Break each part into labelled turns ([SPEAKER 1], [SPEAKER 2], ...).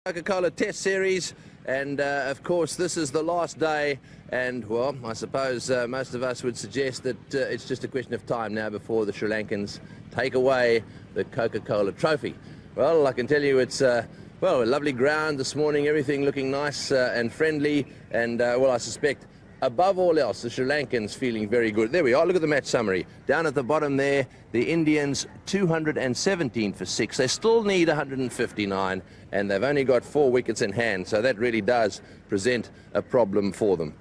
[SPEAKER 1] Coca-Cola Test Series, and of course this is the last day, and well, I suppose most of us would suggest that it's just a question of time now before the Sri Lankans take away the Coca-Cola trophy. Well, I can tell you it's well, a lovely ground this morning, everything looking nice and friendly, and well, I suspect above all else, the Sri Lankans feeling very good. There we are, look at the match summary. Down at the bottom there, the Indians 217 for 6. They still need 159, and they've only got 4 wickets in hand, so that really does present a problem for them.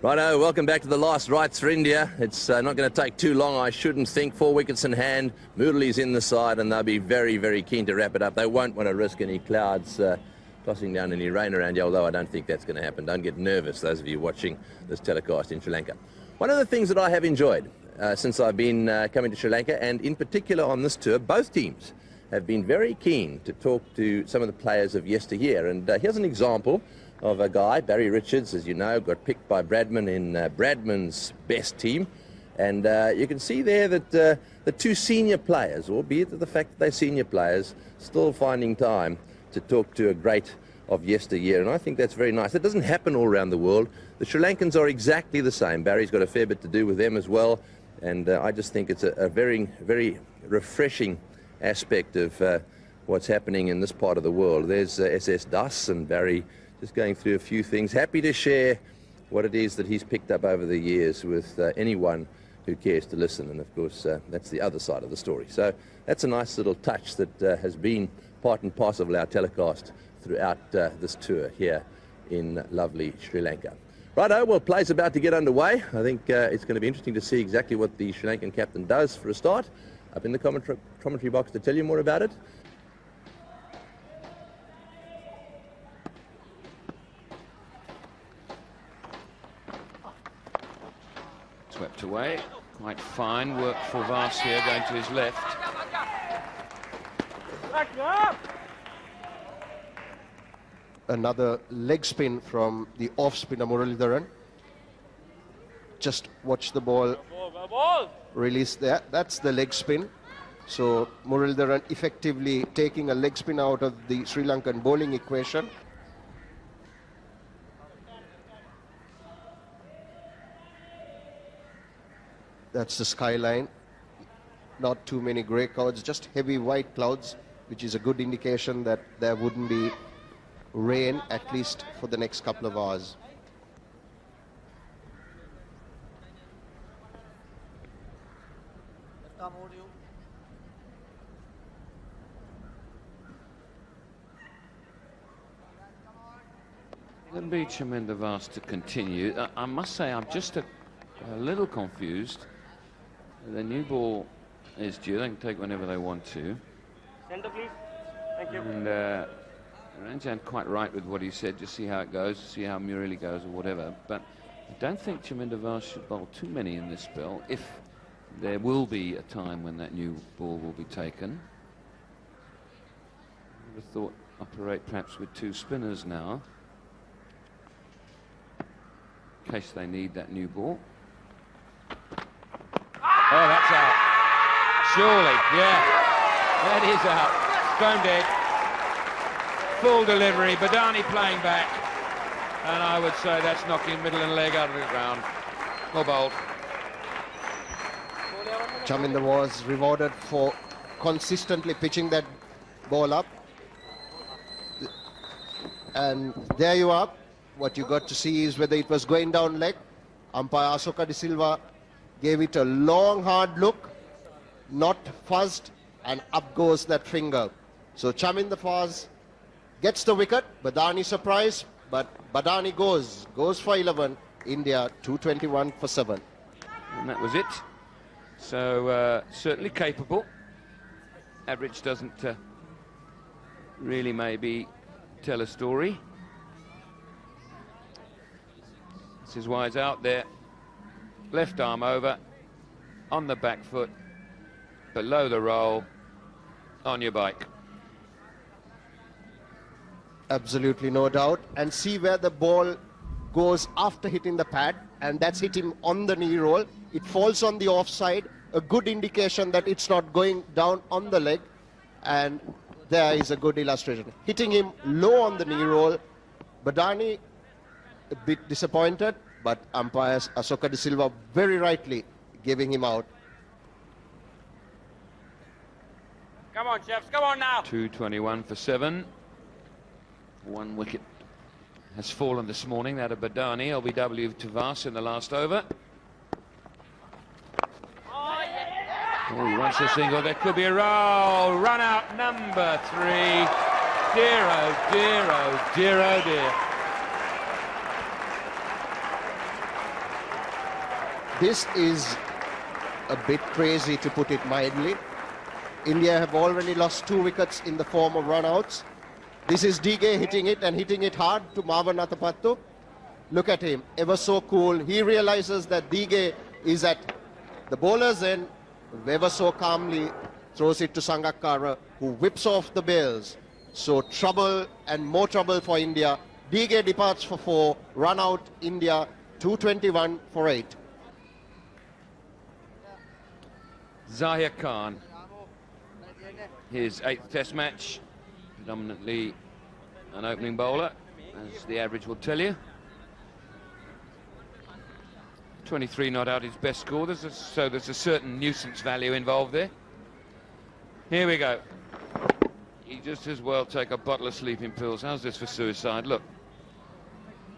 [SPEAKER 1] Righto, welcome back to the last rights for India. It's not going to take too long, I shouldn't think. 4 wickets in hand, Murali's in the side, and they'll be very, very keen to wrap it up. They won't want to risk any clouds tossing down any rain around you, although I don't think that's going to happen. Don't get nervous, those of you watching this telecast in Sri Lanka. One of the things that I have enjoyed since I've been coming to Sri Lanka, and in particular on this tour, both teams have been very keen to talk to some of the players of yesteryear. And here's an example of a guy, Barry Richards, as you know, got picked by Bradman in Bradman's best team. And you can see there that the two senior players, albeit the fact that they're senior players, still finding time to talk to a great of yesteryear, and I think that's very nice. It doesn't happen all around the world. The Sri Lankans are exactly the same. Barry's got a fair bit to do with them as well, and I just think it's a very, very refreshing aspect of what's happening in this part of the world. There's SS Das and Barry just going through a few things, happy to share what it is that he's picked up over the years with anyone who cares to listen, and of course that's the other side of the story. So that's a nice little touch that has been part and parcel of our telecast throughout this tour here in lovely Sri Lanka. Righto, well, play's about to get underway. I think it's going to be interesting to see exactly what the Sri Lankan captain does for a start. Up in the commentary box to tell you more about it.
[SPEAKER 2] Swept away, quite fine work for Vas here, going to his left.
[SPEAKER 3] Another leg spin from the off spinner Muralidharan. Just watch the ball release there. That's the leg spin. So Muralidharan effectively taking a leg spin out of the Sri Lankan bowling equation. That's the skyline. Not too many grey clouds, just heavy white clouds, which is a good indication that there wouldn't be rain, at least for the next couple of hours.
[SPEAKER 2] It'll be Chaminda Vas to continue. I must say I'm just a little confused. The new ball is due. They can take whenever they want to.
[SPEAKER 4] Center, please. Thank you.
[SPEAKER 2] And Ranjan quite right with what he said. Just see how it goes, see how Murali goes or whatever. But I don't think Chaminda Vas should bowl too many in this spell, if there will be a time when that new ball will be taken. I would have thought operate perhaps with 2 spinners now, in case they need that new ball. Oh, that's out. Surely, yeah. That is out. Stone dead. Full delivery. Badani playing back. And I would say that's knocking middle and leg out of the ground. More bowled.
[SPEAKER 3] Chaminda was rewarded for consistently pitching that ball up. And there you are. What you got to see is whether it was going down leg. Umpire Asoka De Silva gave it a long, hard look, not fuzzed, and up goes that finger. So Chaminda Vas gets the wicket. Badani surprise, but Badani goes for 11. India 221 for 7.
[SPEAKER 2] And that was it. So certainly capable. Average doesn't really maybe tell a story. This is why he's out there. Left arm over, on the back foot, below the roll, on your bike.
[SPEAKER 3] Absolutely no doubt. And see where the ball goes after hitting the pad, and that's hit him on the knee roll. It falls on the offside, a good indication that it's not going down on the leg. And there is a good illustration. Hitting him low on the knee roll. Badani a bit disappointed, but umpires Asoka De Silva very rightly giving him out.
[SPEAKER 4] Come on, Chefs, come on now.
[SPEAKER 2] 2:21 for 7. 1 wicket has fallen this morning, that of Badani. LBW to Vas in the last over. Oh, he wants a single. There could be a roll. Run out number 3. Dear, oh dear, oh dear, oh dear.
[SPEAKER 3] This is a bit crazy, to put it mildly. India have already lost 2 wickets in the form of run-outs. This is DK hitting it, and hitting it hard to Marvan Athapattu. Look at him, ever so cool. He realizes that DK is at the bowler's end, ever so calmly throws it to Sangakkara, who whips off the bails. So trouble and more trouble for India. DK departs for 4, run out India 221 for 8.
[SPEAKER 2] Zahir Khan, his 8th test match, predominantly an opening bowler, as the average will tell you. 23 not out his best score, so there's a certain nuisance value involved there. Here we go. He just as well take a bottle of sleeping pills. How's this for suicide? Look,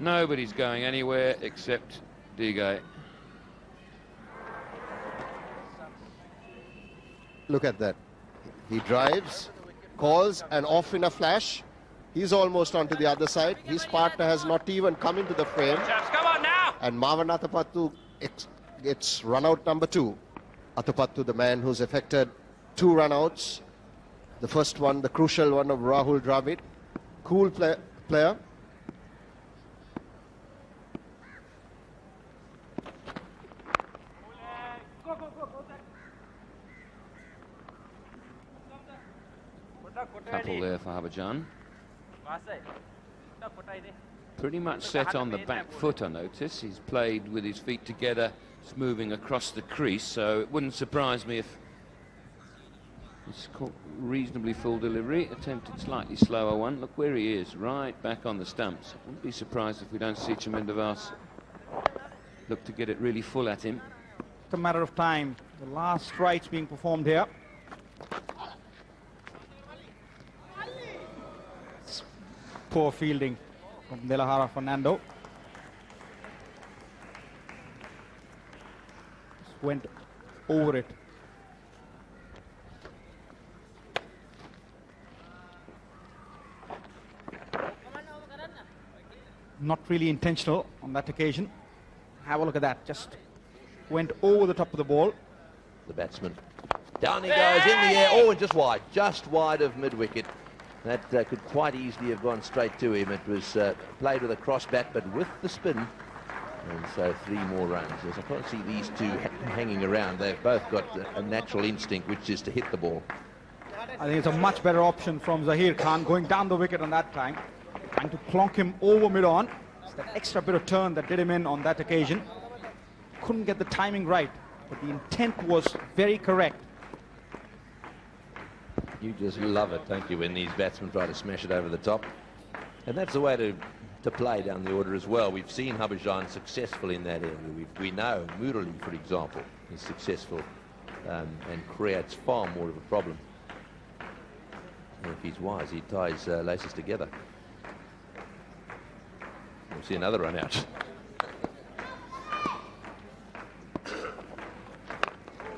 [SPEAKER 2] nobody's going anywhere except Digay.
[SPEAKER 3] Look at that. He drives, calls, and off in a flash. He's almost onto the other side. His partner has not even come into the frame.
[SPEAKER 4] Chefs, come on now.
[SPEAKER 3] And Marvan Athapattu gets run out number 2. Athapattu, the man who's effected 2 run outs. The first one, the crucial one of Rahul Dravid. Cool player.
[SPEAKER 2] Couple there for Harbhajan. Pretty much set on the back foot, I notice. He's played with his feet together, it's moving across the crease, so it wouldn't surprise me if it's caught reasonably full delivery. Attempted slightly slower one. Look where he is, right back on the stumps. Wouldn't be surprised if we don't see Chaminda Vas look to get it really full at him.
[SPEAKER 5] It's a matter of time. The last strikes being performed here. Poor fielding from De La Hara Fernando. Just went over it. Not really intentional on that occasion. Have a look at that. Just went over the top of the ball.
[SPEAKER 1] The batsman. Down he goes, in the air. Oh, and just wide of mid-wicket. That could quite easily have gone straight to him. It was played with a cross bat, but with the spin. And so 3 more runs. As I can't see these two hanging around. They've both got a natural instinct, which is to hit the ball.
[SPEAKER 5] I think it's a much better option from Zahir Khan going down the wicket on that time. Trying to clonk him over mid-on. It's that extra bit of turn that did him in on that occasion. Couldn't get the timing right, but the intent was very correct.
[SPEAKER 1] You just love it, don't you, when these batsmen try to smash it over the top. And that's the way to play down the order as well. We've seen Harbhajan successful in that area. We know Murali, for example, is successful and creates far more of a problem. And if he's wise, he ties laces together. We'll see another run out.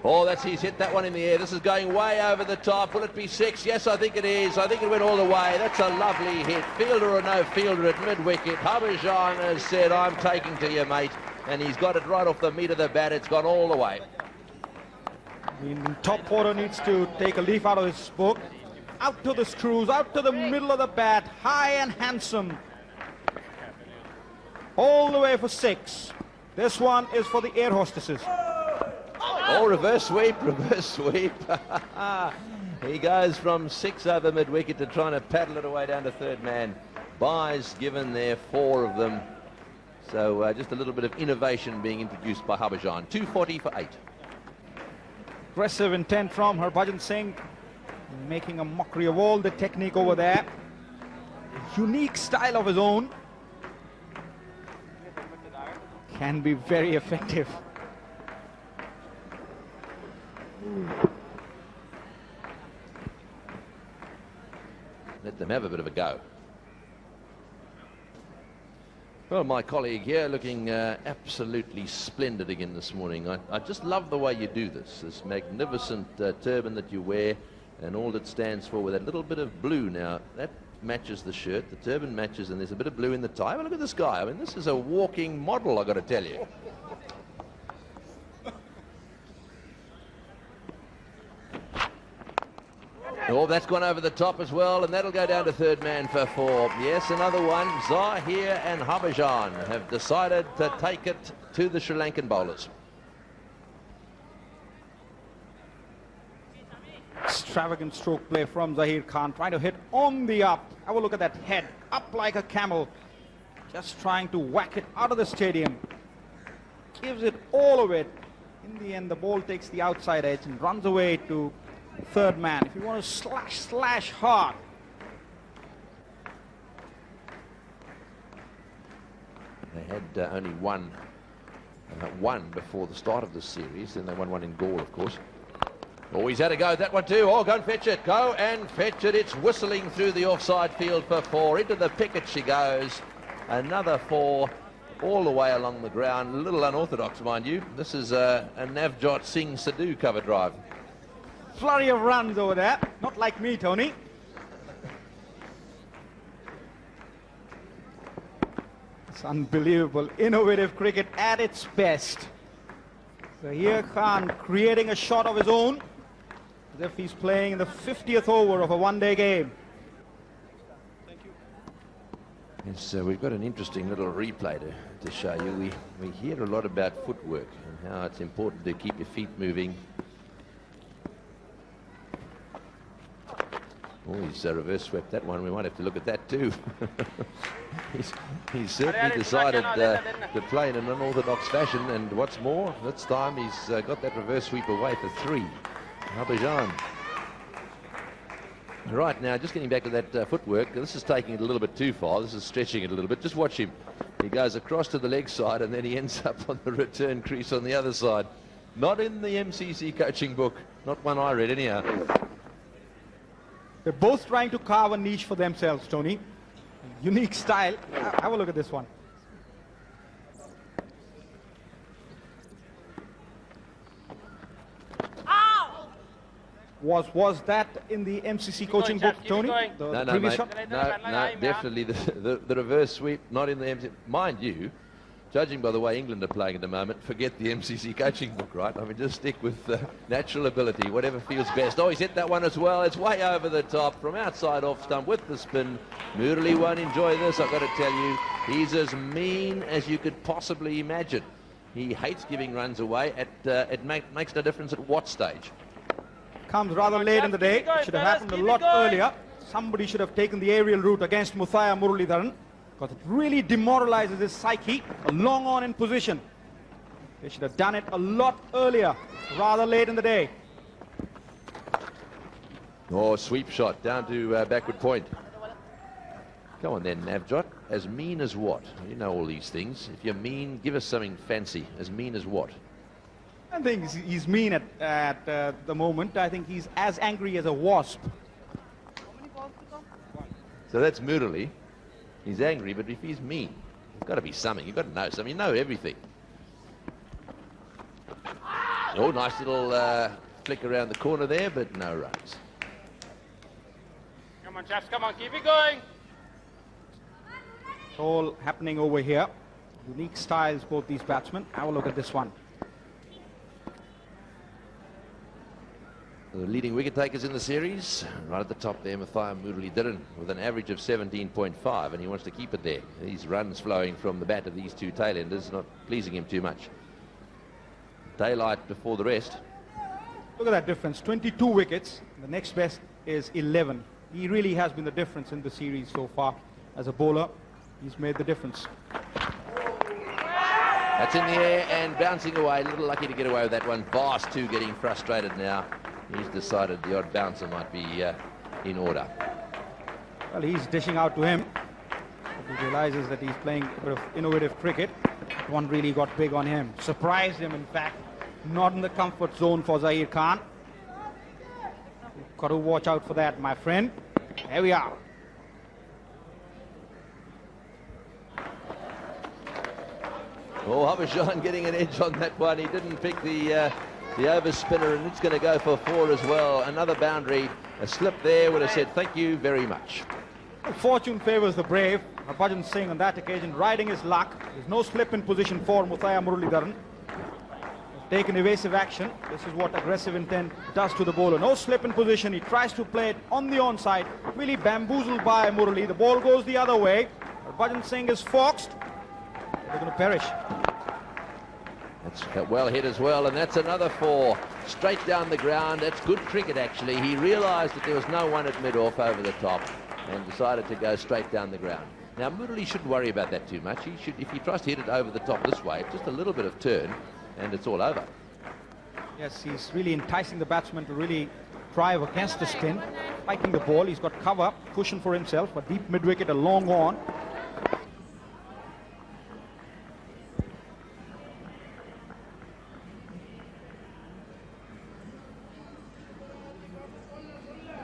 [SPEAKER 1] Oh, he's hit that one in the air. This is going way over the top. Will it be 6? Yes, I think it is. I think it went all the way. That's a lovely hit. Fielder or no fielder at mid-wicket. Harbhajan has said, I'm taking to you, mate. And he's got it right off the meat of the bat. It's gone all the way.
[SPEAKER 5] The top order needs to take a leaf out of his book. Out to the screws, out to the middle of the bat. High and handsome. All the way for 6. This one is for the air hostesses.
[SPEAKER 1] Oh, reverse sweep. He goes from 6 over mid-wicket to trying to paddle it away down to 3rd man. Byes given there, 4 of them. So just a little bit of innovation being introduced by Harbhajan. 240 for 8.
[SPEAKER 5] Aggressive intent from Harbhajan Singh. making a mockery of all the technique over there. Unique style of his own. Can be very effective.
[SPEAKER 1] Let them have a bit of a go. Well, my colleague here looking absolutely splendid again this morning. I just love the way you do this magnificent turban that you wear and all it stands for with that little bit of blue. Now, that matches the shirt, the turban matches, and there's a bit of blue in the tie. But look at this guy. I mean, this is a walking model, I've got to tell you. Oh, that's gone over the top as well, and that'll go down to third man for 4. Yes, another one. Zahir and Harbhajan have decided to take it to the Sri Lankan bowlers.
[SPEAKER 5] Extravagant stroke play from Zahir Khan, trying to hit on the up. Have a look at that head, up like a camel. Just trying to whack it out of the stadium. Gives it all of it. In the end, the ball takes the outside edge and runs away to third man. If you want to slash hard.
[SPEAKER 1] They had only one before the start of the series. Then they won one in Gaul, of course. Oh, he's had a go at that one too. Oh, go and fetch it. Go and fetch it. It's whistling through the offside field for 4. Into the picket she goes. Another 4 all the way along the ground. A little unorthodox, mind you. This is a Navjot Singh Sidhu cover drive.
[SPEAKER 5] Flurry of runs over there. Not like me, Tony. It's unbelievable. Innovative cricket at its best. Zahir Khan creating a shot of his own, as if he's playing in the 50th over of a one-day game.
[SPEAKER 1] Yes, we've got an interesting little replay to show you. We hear a lot about footwork and how it's important to keep your feet moving. Oh, he's reverse swept that one. We might have to look at that too. he's certainly decided to play in an unorthodox fashion, and what's more, this time he's got that reverse sweep away for 3. Harbhajan. Right, now just getting back to that footwork, this is taking it a little bit too far. This is stretching it a little bit. Just watch him. He goes across to the leg side and then he ends up on the return crease on the other side. Not in the MCC coaching book. Not one I read anyhow.
[SPEAKER 5] They're both trying to carve a niche for themselves, Tony. Unique style. Have a look at this one. Was that in the MCC coaching book, Tony?
[SPEAKER 1] No, mate. No, definitely the reverse sweep, not in the MCC. Mind you, judging by the way England are playing at the moment, forget the MCC coaching book, right? I mean, just stick with natural ability, whatever feels best. Oh, he's hit that one as well. It's way over the top from outside off stump with the spin. Murali won't enjoy this, I've got to tell you. He's as mean as you could possibly imagine. He hates giving runs away. It makes no difference at what stage.
[SPEAKER 5] Comes rather late in the day. Should have happened a lot earlier. Somebody should have taken the aerial route against Muthaiya Muralidharan, because it really demoralizes his psyche, a long on in position. They should have done it a lot earlier, rather late in the day.
[SPEAKER 1] Oh, sweep shot down to backward point. Go on then, Navjot. As mean as what? You know all these things. If you're mean, give us something fancy. As mean as what?
[SPEAKER 5] I think he's mean at the moment. I think he's as angry as a wasp.
[SPEAKER 1] So that's Murali. He's angry, but if he's mean, there's got to be something. You've got to know something. You know everything. Oh, nice little flick around the corner there, but no runs.
[SPEAKER 4] Come on, chaps, come on, keep it going.
[SPEAKER 5] It's all happening over here. Unique styles, both these batsmen. Have a look at this one.
[SPEAKER 1] The leading wicket takers in the series, right at the top there, Muthaiya Muralidharan with an average of 17.5, and he wants to keep it there. These runs flowing from the bat of these two tailenders not pleasing him too much. Daylight before the rest.
[SPEAKER 5] Look at that difference, 22 wickets. The next best is 11. He really has been the difference in the series so far. As a bowler, he's made the difference.
[SPEAKER 1] That's in the air and bouncing away. A little lucky to get away with that one. Vast too getting frustrated now. he's decided the odd bouncer might be in order.
[SPEAKER 5] Well, he's dishing out to him. He realizes that he's playing a bit of innovative cricket. That one really got big on him. Surprised him, in fact. Not in the comfort zone for Zahir Khan. You've got to watch out for that, my friend. There we are.
[SPEAKER 1] Oh, Habashan getting an edge on that one. He didn't pick the over spinner, and it's going to go for 4 as well. Another boundary. A slip there would have said thank you very much.
[SPEAKER 5] Fortune favours the brave. Harbhajan Singh on that occasion riding his luck. There's no slip in position for Muthaiya Muralidharan. Taken evasive action. This is what aggressive intent does to the bowler. No slip in position. He tries to play it on the onside. Really bamboozled by Murali. The ball goes the other way. Harbhajan Singh is foxed. They're going to perish.
[SPEAKER 1] That's well hit as well, and that's another 4 straight down the ground. That's good cricket actually. He realised that there was no one at mid-off over the top and decided to go straight down the ground. Now Murali shouldn't worry about that too much. He should, if he tries to hit it over the top this way, just a little bit of turn and it's all over.
[SPEAKER 5] Yes, he's really enticing the batsman to really drive against the spin, spiking the ball. He's got cover, cushion for himself, a deep mid-wicket, a long on.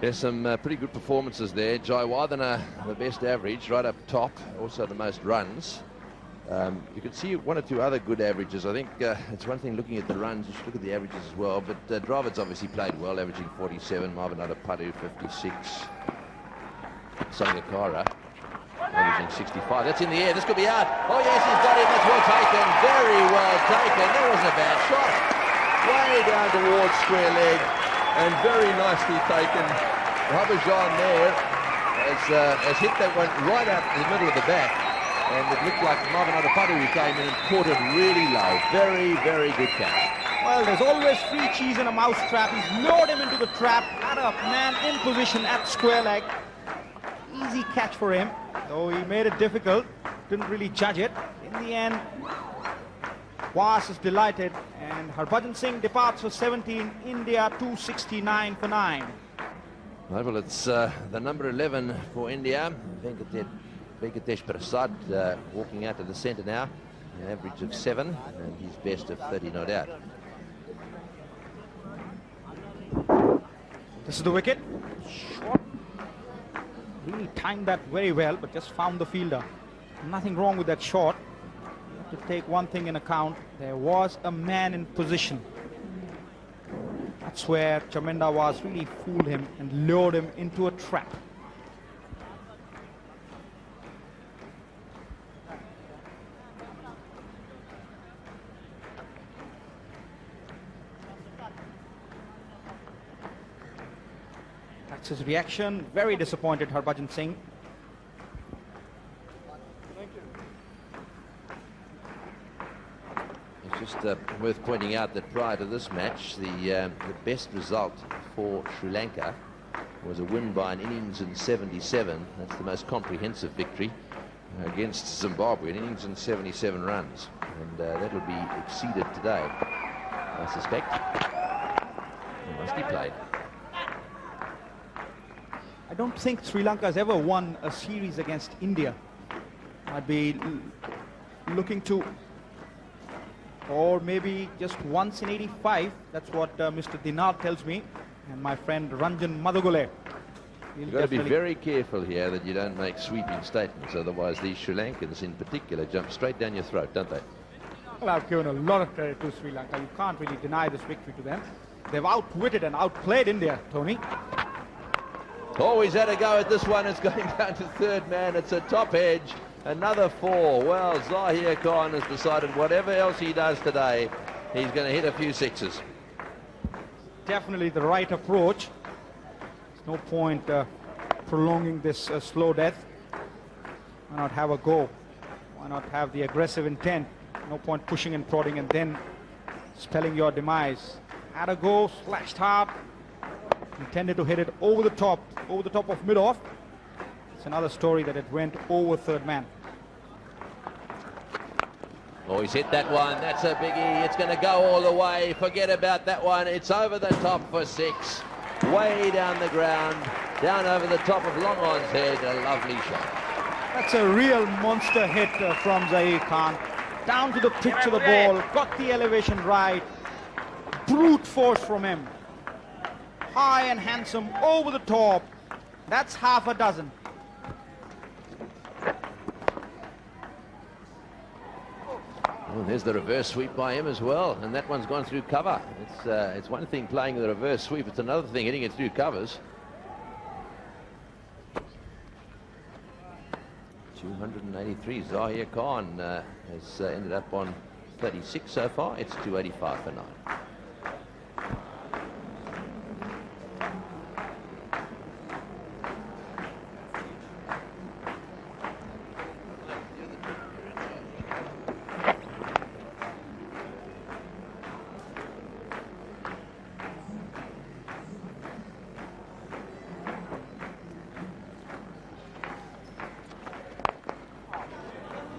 [SPEAKER 1] There's some pretty good performances there. Jayawardena, the best average, right up top, also the most runs. You can see 1 or 2 other good averages. I think it's one thing looking at the runs, you should look at the averages as well. But Dravid's obviously played well, averaging 47, Marvin Adapadu 56, Sangakkara averaging 65. That's in the air, this could be out. Oh yes, he's got it, that's well taken, very well taken. That wasn't a bad shot. Way down towards square leg and very nicely taken. Habashan there has hit that one right out in the middle of the bat. And it looked like Marvin Adapadu came in and caught it really low. Very, very good catch.
[SPEAKER 5] Well, there's always free cheese in a mouse trap. He's lured him into the trap. Had a man in position at square leg. Easy catch for him, though he made it difficult. Didn't really judge it. In the end, Was is delighted. And Harbhajan Singh departs for 17. India 269 for 9.
[SPEAKER 1] Well, it's the number 11 for India. Venkatesh Prasad walking out to the centre now, an average of 7 and his best of 30, no doubt.
[SPEAKER 5] This is the wicket. Short. Really timed that very well, but just found the fielder. Nothing wrong with that shot. You have to take one thing in account. There was a man in position. That's where Chaminda Was really fooled him and lured him into a trap. That's his reaction. Very disappointed, Harbhajan Singh.
[SPEAKER 1] It's just worth pointing out that prior to this match, the best result for Sri Lanka was a win by an innings in 77. That's the most comprehensive victory against Zimbabwe, an innings in 77 runs. And that'll be exceeded today, I suspect. It must be played.
[SPEAKER 5] I don't think Sri Lanka has ever won a series against India. I'd be looking to, or maybe just once in 85. That's what Mr. Dinar tells me, and my friend Ranjan Madhugule.
[SPEAKER 1] You've got to be very careful here that you don't make sweeping statements, otherwise these Sri Lankans in particular jump straight down your throat, don't they?
[SPEAKER 5] Well, I've given a lot of credit to Sri Lanka. You can't really deny this victory to them. They've outwitted and outplayed India, Tony.
[SPEAKER 1] Oh, he's had a go at this one. It's going down to third man. It's a top edge. Another 4. Well, Zahir Khan has decided whatever else he does today, he's going to hit a few sixes.
[SPEAKER 5] Definitely the right approach. There's no point prolonging this slow death. Why not have a go? Why not have the aggressive intent? No point pushing and prodding and then spelling your demise. Had a go, slashed hard. Intended to hit it over the top of mid-off. It's another story that it went over third man.
[SPEAKER 1] Oh, he's hit that one. That's a biggie. It's going to go all the way. Forget about that one. It's over the top for 6. Way down the ground. Down over the top of Longon's head. A lovely shot.
[SPEAKER 5] That's a real monster hit from Zahir Khan. Down to the pitch of the ball. Got the elevation right. Brute force from him. High and handsome over the top. That's half a dozen.
[SPEAKER 1] Oh, there's the reverse sweep by him as well, and that one's gone through cover. It's one thing playing the reverse sweep, it's another thing hitting it through covers. 283. Zahir Khan has ended up on 36 so far. It's 285 for 9.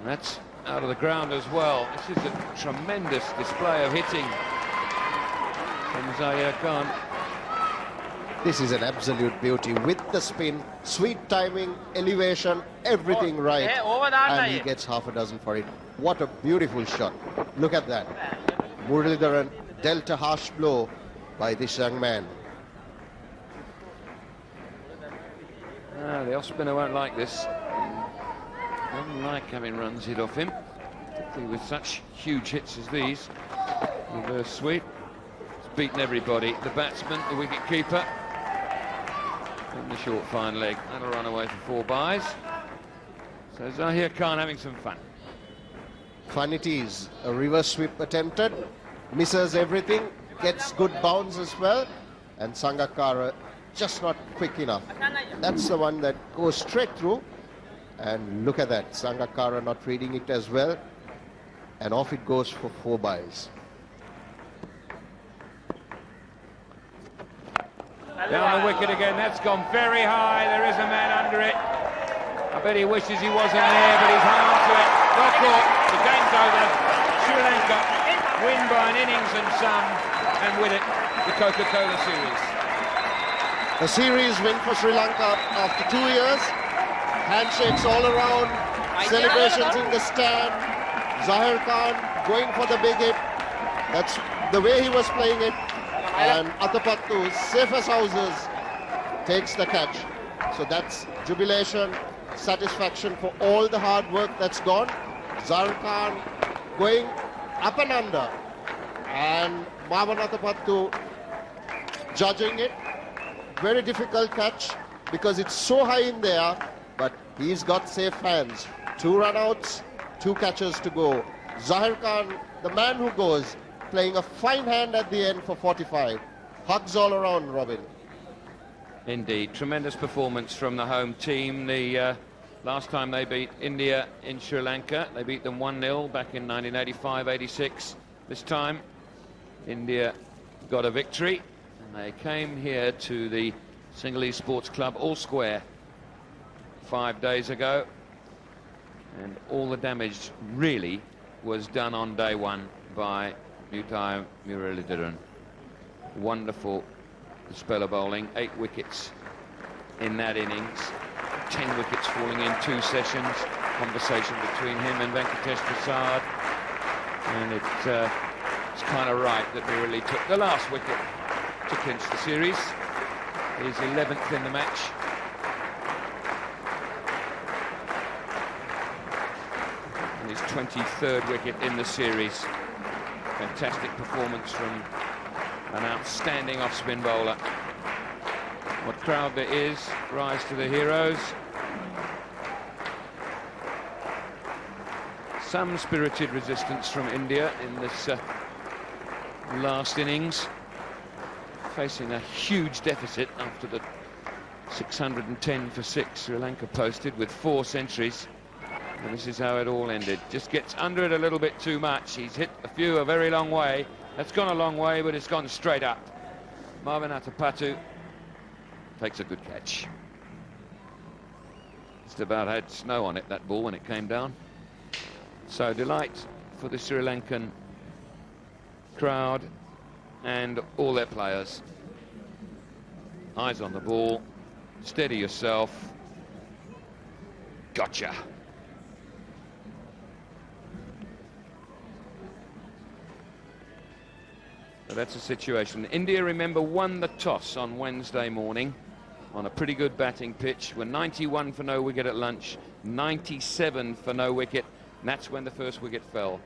[SPEAKER 2] That's out of the ground as well. This is a tremendous display of hitting from Zahir Khan.
[SPEAKER 3] This is an absolute beauty with the spin, sweet timing, elevation, everything right. And he gets half a dozen for it. What a beautiful shot. Look at that. Muralidharan dealt a harsh blow by this young man.
[SPEAKER 2] The off-spinner won't like this. Doesn't like having runs hit off him, particularly with such huge hits as these. Reverse sweep. It's beaten everybody. The batsman, the wicket-keeper, and the short fine leg. That'll run away for 4 byes. So Zahir Khan having some fun.
[SPEAKER 3] Fun it is. A reverse sweep attempted. Misses everything. Gets good bounce as well. And Sangakkara just not quick enough. That's the one that goes straight through. And look at that, Sangakkara not reading it as well. And off it goes for 4 byes.
[SPEAKER 2] Down the wicket again, that's gone very high. There is a man under it. I bet he wishes he wasn't there, but he's hung on to it. Well caught, the game's over. Sri Lanka win by an innings and some, and with it, the Coca-Cola series.
[SPEAKER 3] A series win for Sri Lanka after 2 years. Handshakes all around, celebrations in the stand. Zahir Khan going for the big hit. That's the way he was playing it. And Atapattu, safe as houses, takes the catch. So that's jubilation, satisfaction for all the hard work that's gone. Zahir Khan going up and under. And Marwan Atapattu judging it. Very difficult catch because it's so high in there. But he's got safe hands. 2 run-outs, 2 catches to go. Zahir Khan, the man who goes, playing a fine hand at the end for 45. Hugs all around, Robin.
[SPEAKER 2] Indeed, tremendous performance from the home team. The last time they beat India in Sri Lanka, they beat them 1-0 back in 1985-86. This time, India got a victory, and they came here to the Sinhalese Sports Club All Square 5 days ago, and all the damage really was done on day 1 by Mutai Muralidharan. Wonderful spell of bowling, 8 wickets in that innings, 10 wickets falling in 2 sessions. Conversation between him and Venkatesh Prasad, and it's kind of right that Murali took the last wicket to clinch the series. He's 11th in the match. His 23rd wicket in the series. Fantastic performance from an outstanding off-spin bowler. What crowd there is, rise to the heroes. Some spirited resistance from India in this last innings, facing a huge deficit after the 610 for 6 Sri Lanka posted with 4 centuries. And this is how it all ended. Just gets under it a little bit too much. He's hit a few a very long way. That's gone a long way, but it's gone straight up. Marwan Atapattu takes a good catch. Just about had snow on it, that ball, when it came down. So delight for the Sri Lankan crowd and all their players. Eyes on the ball, steady yourself. Gotcha. So that's the situation. India, remember, won the toss on Wednesday morning on a pretty good batting pitch. Were 91 for no wicket at lunch, 97 for no wicket, and that's when the first wicket fell.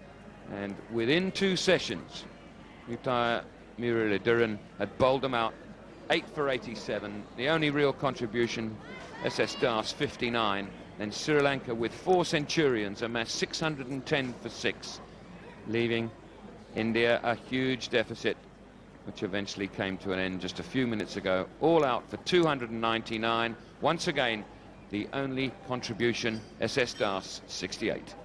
[SPEAKER 2] And within 2 sessions, Muralidharan had bowled them out 8 for 87. The only real contribution, SS Das 59, and Sri Lanka with 4 centurions amassed 610 for 6, leaving India a huge deficit, which eventually came to an end just a few minutes ago. All out for 299. Once again, the only contribution, SS Das 68.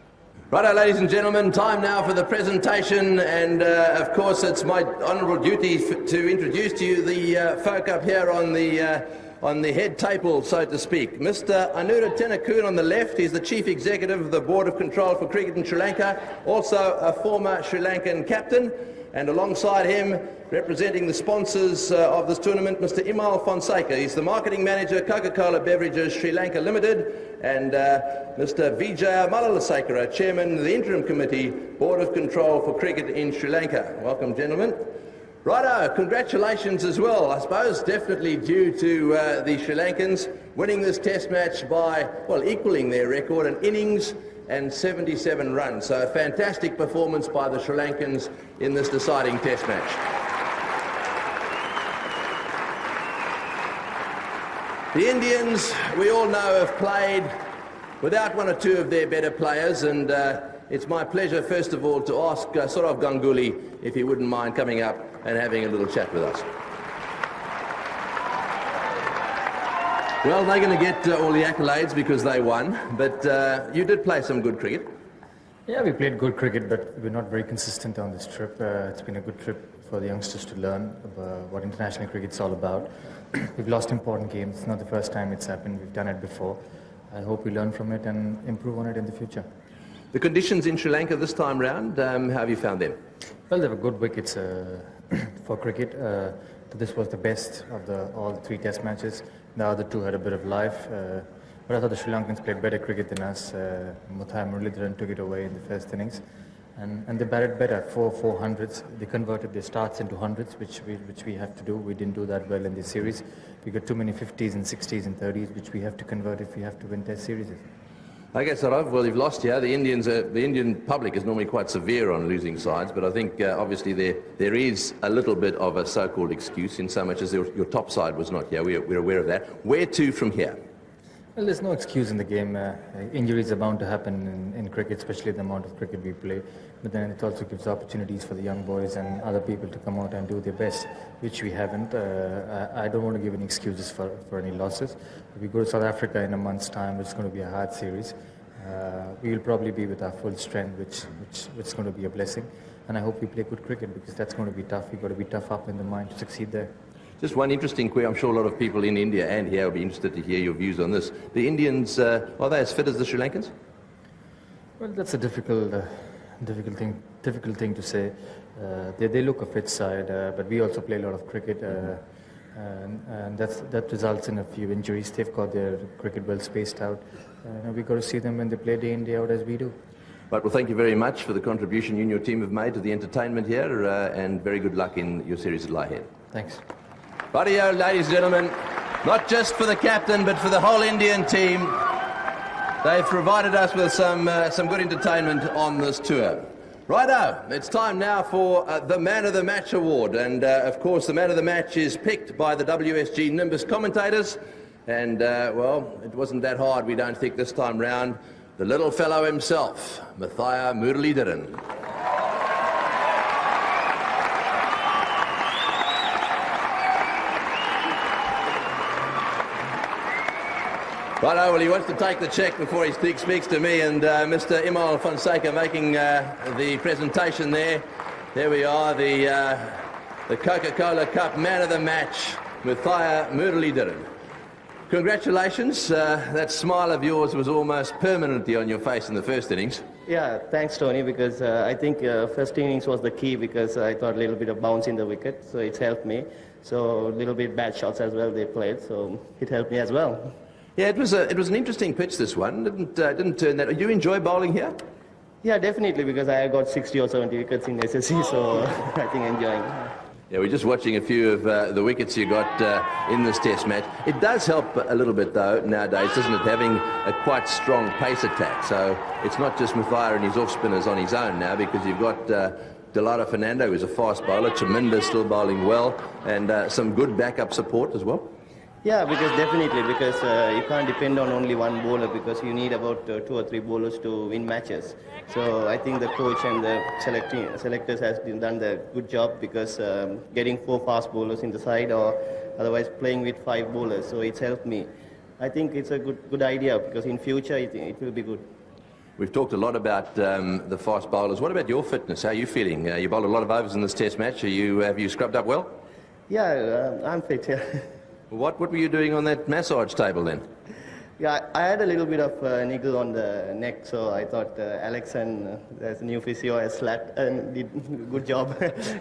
[SPEAKER 1] Righto, ladies and gentlemen, time now for the presentation, and of course it's my honourable duty to introduce to you the folk up here on the head table, so to speak. Mr. Anura Tennakoon on the left, he's the Chief Executive of the Board of Control for Cricket in Sri Lanka, also a former Sri Lankan captain, and alongside him, representing the sponsors of this tournament, Mr. Imal Fonseca. He's the Marketing Manager, Coca-Cola Beverages Sri Lanka Limited, and Mr. Vijay Malalasekara, Chairman of the Interim Committee, Board of Control for Cricket in Sri Lanka. Welcome, gentlemen. Righto, congratulations as well, I suppose, definitely due to the Sri Lankans winning this test match by, well, equaling their record in innings and 77 runs. So a fantastic performance by the Sri Lankans in this deciding test match. The Indians, we all know, have played without 1 or 2 of their better players, and it's my pleasure, first of all, to ask Saurav Ganguly if he wouldn't mind coming up and having a little chat with us. Well, they're going to get all the accolades because they won, but you did play some good cricket.
[SPEAKER 6] Yeah, we played good cricket, but we're not very consistent on this trip. It's been a good trip for the youngsters to learn about what international cricket's all about. We've lost important games. It's not the first time it's happened. We've done it before. I hope we learn from it and improve on it in the future.
[SPEAKER 1] The conditions in Sri Lanka this time round, how have you found them?
[SPEAKER 6] Well, they were good wickets for cricket. This was the best of all the 3 test matches. The other 2 had a bit of life. But I thought the Sri Lankans played better cricket than us. Muralidharan took it away in the first innings. And they batted better, 4 hundreds. They converted their starts into hundreds, which we have to do. We didn't do that well in this series. We got too many 50s and 60s and 30s, which we have to convert if we have to win test series.
[SPEAKER 1] Okay, Saurav, well, you've lost here. The Indian public is normally quite severe on losing sides, but I think obviously there is a little bit of a so-called excuse in so much as your top side was not here. We're aware of that. Where to from here?
[SPEAKER 6] Well, there's no excuse in the game. Injuries are bound to happen in cricket, especially the amount of cricket we play. But then it also gives opportunities for the young boys and other people to come out and do their best, which we haven't. I don't want to give any excuses for any losses. If we go to South Africa in a month's time, it's going to be a hard series. We will probably be with our full strength, which is going to be a blessing. And I hope we play good cricket, because that's going to be tough. We've got to be tough up in the mind to succeed there.
[SPEAKER 1] Just one interesting query. I'm sure a lot of people in India and here will be interested to hear your views on this. The Indians, are they as fit as the Sri Lankans?
[SPEAKER 6] Well, that's a difficult thing to say. They look a fit side, but we also play a lot of cricket, and that results in a few injuries. They've got their cricket well spaced out. We've got to see them when they play day in, day out as we do.
[SPEAKER 1] Right, well, thank you very much for the contribution you and your team have made to the entertainment here, and very good luck in your series that lie ahead.
[SPEAKER 6] Thanks.
[SPEAKER 1] Rightio, ladies and gentlemen, not just for the captain, but for the whole Indian team. They've provided us with some good entertainment on this tour. Righto, it's time now for the Man of the Match award. And, of course, the Man of the Match is picked by the WSG Nimbus commentators. And, well, it wasn't that hard, we don't think, this time round. The little fellow himself, Mathaya Muralidharan. Righto, well, he wants to take the cheque before he speaks to me, and Mr. Imal Fonseca making the presentation there. There we are, the Coca-Cola Cup Man of the Match, Mathaya Muralidharan. Congratulations. That smile of yours was almost permanently on your face in the first innings.
[SPEAKER 7] Yeah, thanks, Tony, because I think first innings was the key because I thought a little bit of bounce in the wicket, so it's helped me. So a little bit bad shots as well they played, so it helped me as well.
[SPEAKER 1] Yeah, it was an interesting pitch, this one. Didn't turn that. Do you enjoy bowling here?
[SPEAKER 7] Yeah, definitely, because I got 60 or 70 wickets in SSC, so I think enjoying.
[SPEAKER 1] Yeah, we're just watching a few of the wickets you got in this test match. It does help a little bit, though, nowadays, doesn't it, having a quite strong pace attack. So it's not just Mathai and his off-spinners on his own now, because you've got Delaro Fernando, who's a fast bowler, Chaminda still bowling well, and some good backup support as well.
[SPEAKER 7] Yeah, because you can't depend on only one bowler, because you need about 2 or 3 bowlers to win matches. So I think the coach and the selectors has done the good job, because getting 4 fast bowlers in the side, or otherwise playing with 5 bowlers, so it's helped me. I think it's a good idea, because in future it will be good.
[SPEAKER 1] We've talked a lot about the fast bowlers. What about your fitness? How are you feeling? You bowled a lot of overs in this test match. Have you scrubbed up well?
[SPEAKER 7] Yeah, I'm fit, yeah.
[SPEAKER 1] What were you doing on that massage table then?
[SPEAKER 7] Yeah, I had a little bit of niggle on the neck, so I thought Alex and there's a new physio has slapped and did a good job.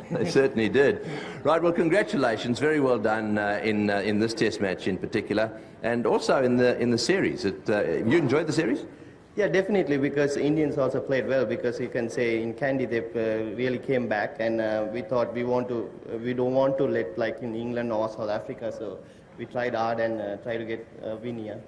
[SPEAKER 1] They certainly did. Right, well, congratulations. Very well done in this test match in particular, and also in the series. You enjoyed the series?
[SPEAKER 7] Yeah, definitely, because Indians also played well, because you can say in Kandy they really came back, and we thought we don't want to let, like in England or South Africa, so we tried hard and tried to get a win here.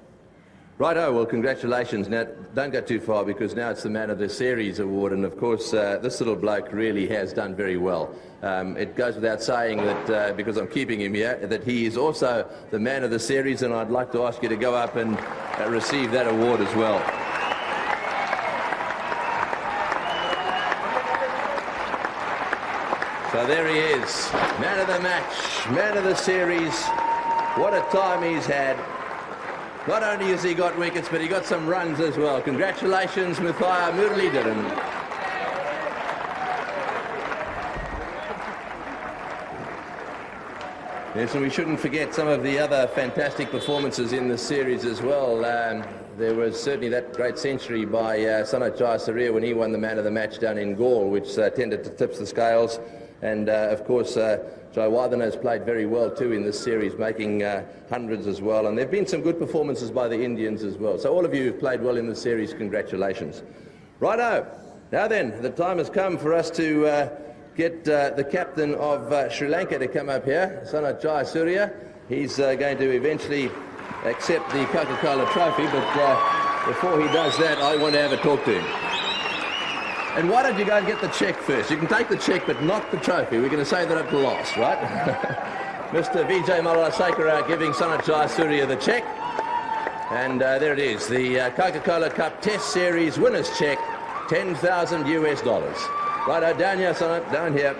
[SPEAKER 1] Righto, well, congratulations. Now, don't go too far, because now it's the Man of the Series award, and of course, this little bloke really has done very well. It goes without saying that, because I'm keeping him here, that he is also the Man of the Series, and I'd like to ask you to go up and receive that award as well. So there he is, man of the match, man of the series. What a time he's had. Not only has he got wickets, but he got some runs as well. Congratulations, Mathai Muralidharan. Yes, and we shouldn't forget some of the other fantastic performances in the series as well. There was certainly that great century by Sanat Jayasuriya when he won the man of the match down in Gaul, which tended to tip the scales. And of course, Jayawardene has played very well too in this series, making hundreds as well. And there have been some good performances by the Indians as well. So all of you who've played well in the series, congratulations. Righto, now then, the time has come for us to get the captain of Sri Lanka to come up here, Sanat Jayasuriya. He's going to eventually accept the Coca-Cola trophy, but before he does that, I want to have a talk to him. And why don't you go and get the cheque first? You can take the cheque, but not the trophy. We're going to save that up to last, right? Mr. Vijay Malasekara giving Sanat Jayasuriya the cheque. And there it is, the Coca-Cola Cup Test Series winner's cheque, $10,000 US. Righto, down here, Sanat, down here.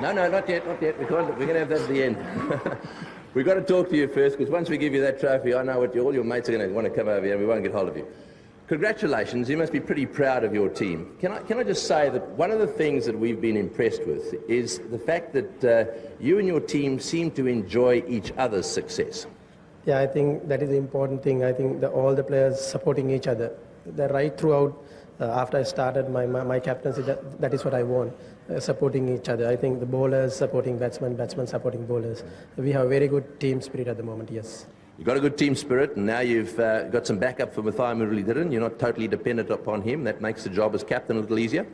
[SPEAKER 1] No, not yet, not yet. We're going to have that at the end. We've got to talk to you first, because once we give you that trophy, I know what all your mates are going to want to come over here, and we won't get hold of you. Congratulations, you must be pretty proud of your team. Can I just say that one of the things that we've been impressed with is the fact that you and your team seem to enjoy each other's success.
[SPEAKER 8] Yeah, I think that is the important thing. I think all the players supporting each other. They're right throughout, after I started my captaincy, that is what I want, supporting each other. I think the bowlers supporting batsmen, batsmen supporting bowlers. We have a very good team spirit at the moment, yes.
[SPEAKER 1] You've got a good team spirit, and now you've got some backup for Mathai Muralidharan. You're not totally dependent upon him. That makes the job as captain a little easier.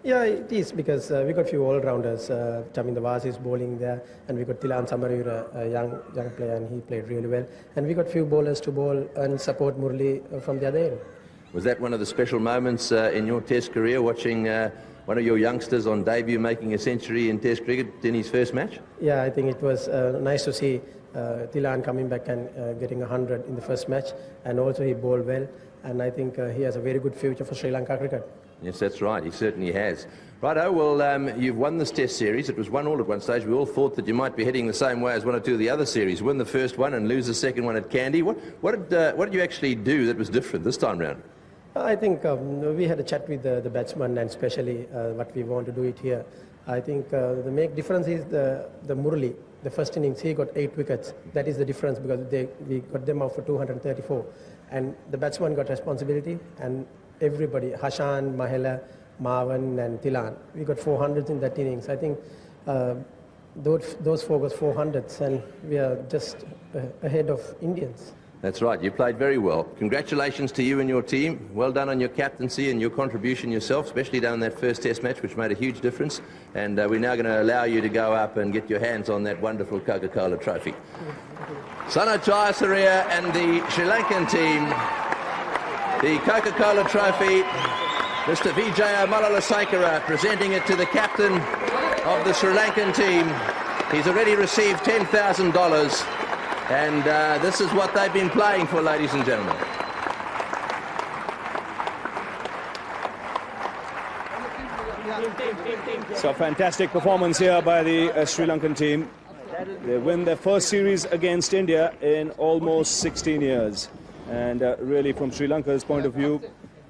[SPEAKER 8] Yeah, it is, because we got a few all-rounders. Chaminda Vaz is bowling there, and we got Tilan Samarura, a young player, and he played really well. And we got a few bowlers to bowl and support Murali from the other end.
[SPEAKER 1] Was that one of the special moments in your Test career, watching one of your youngsters on debut making a century in Test cricket in his first match?
[SPEAKER 8] Yeah, I think it was nice to see Tilan coming back and getting 100 in the first match, and also he bowled well, and I think he has a very good future for Sri Lanka cricket.
[SPEAKER 1] Yes, that's right, he certainly has. Righto, well, you've won this Test series. It was 1-1 at one stage. We all thought that you might be heading the same way as one or two of the other series, win the first one and lose the second one at Kandy. What did you actually do that was different this time round?
[SPEAKER 8] I think we had a chat with the batsman, and especially what we want to do it here. I think the main difference is the Murali. the first innings he got 8 wickets. That is the difference, because we got them out for 234. And the batsman got responsibility, and everybody, Hashan, Mahela, Marwan and Tilan, we got 400s in that innings. I think those four got 400s, and we are just ahead of Indians.
[SPEAKER 1] That's right, you played very well. Congratulations to you and your team. Well done on your captaincy and your contribution yourself, especially down in that first test match, which made a huge difference. And we're now going to allow you to go up and get your hands on that wonderful Coca-Cola trophy. Sana Jayasuriya and the Sri Lankan team, the Coca-Cola trophy, Mr. Vijaya Malalasekara presenting it to the captain of the Sri Lankan team. He's already received $10,000. And this is what they've been playing for, ladies and gentlemen.
[SPEAKER 9] So a fantastic performance here by the Sri Lankan team. They win their first series against India in almost 16 years. And really, from Sri Lanka's point of view,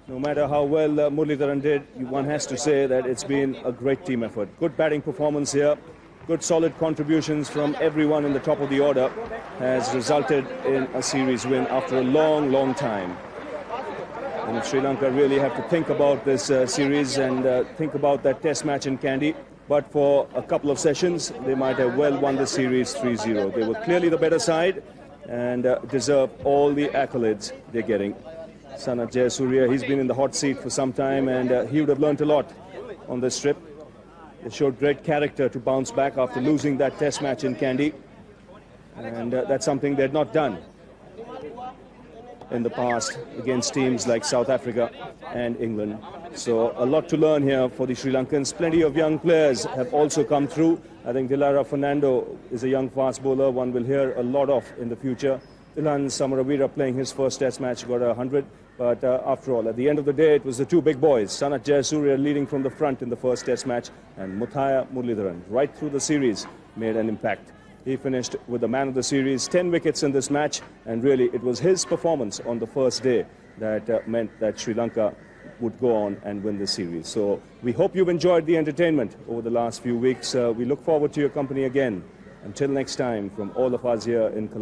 [SPEAKER 9] no matter how well Muralidharan did, one has to say that it's been a great team effort. Good batting performance here. Good solid contributions from everyone in the top of the order has resulted in a series win after a long, long time. And Sri Lanka really have to think about this series and think about that test match in Kandy. But for a couple of sessions, they might have well won the series 3-0. They were clearly the better side and deserve all the accolades they're getting. Sana Jayasuriya, he's been in the hot seat for some time, and he would have learnt a lot on this trip. They showed great character to bounce back after losing that test match in Kandy. And that's something they had not done in the past against teams like South Africa and England. So a lot to learn here for the Sri Lankans. Plenty of young players have also come through. I think Dilara Fernando is a young fast bowler one will hear a lot of in the future. Ilan Samaravira playing his first test match got 100. But after all, at the end of the day, it was the two big boys, Sana Jayasuriya leading from the front in the first test match, and Muthiah Muralidharan, right through the series, made an impact. He finished with the man of the series, 10 wickets in this match, and really it was his performance on the first day that meant that Sri Lanka would go on and win the series. So we hope you've enjoyed the entertainment over the last few weeks. We look forward to your company again. Until next time, from all of us here in Colombo.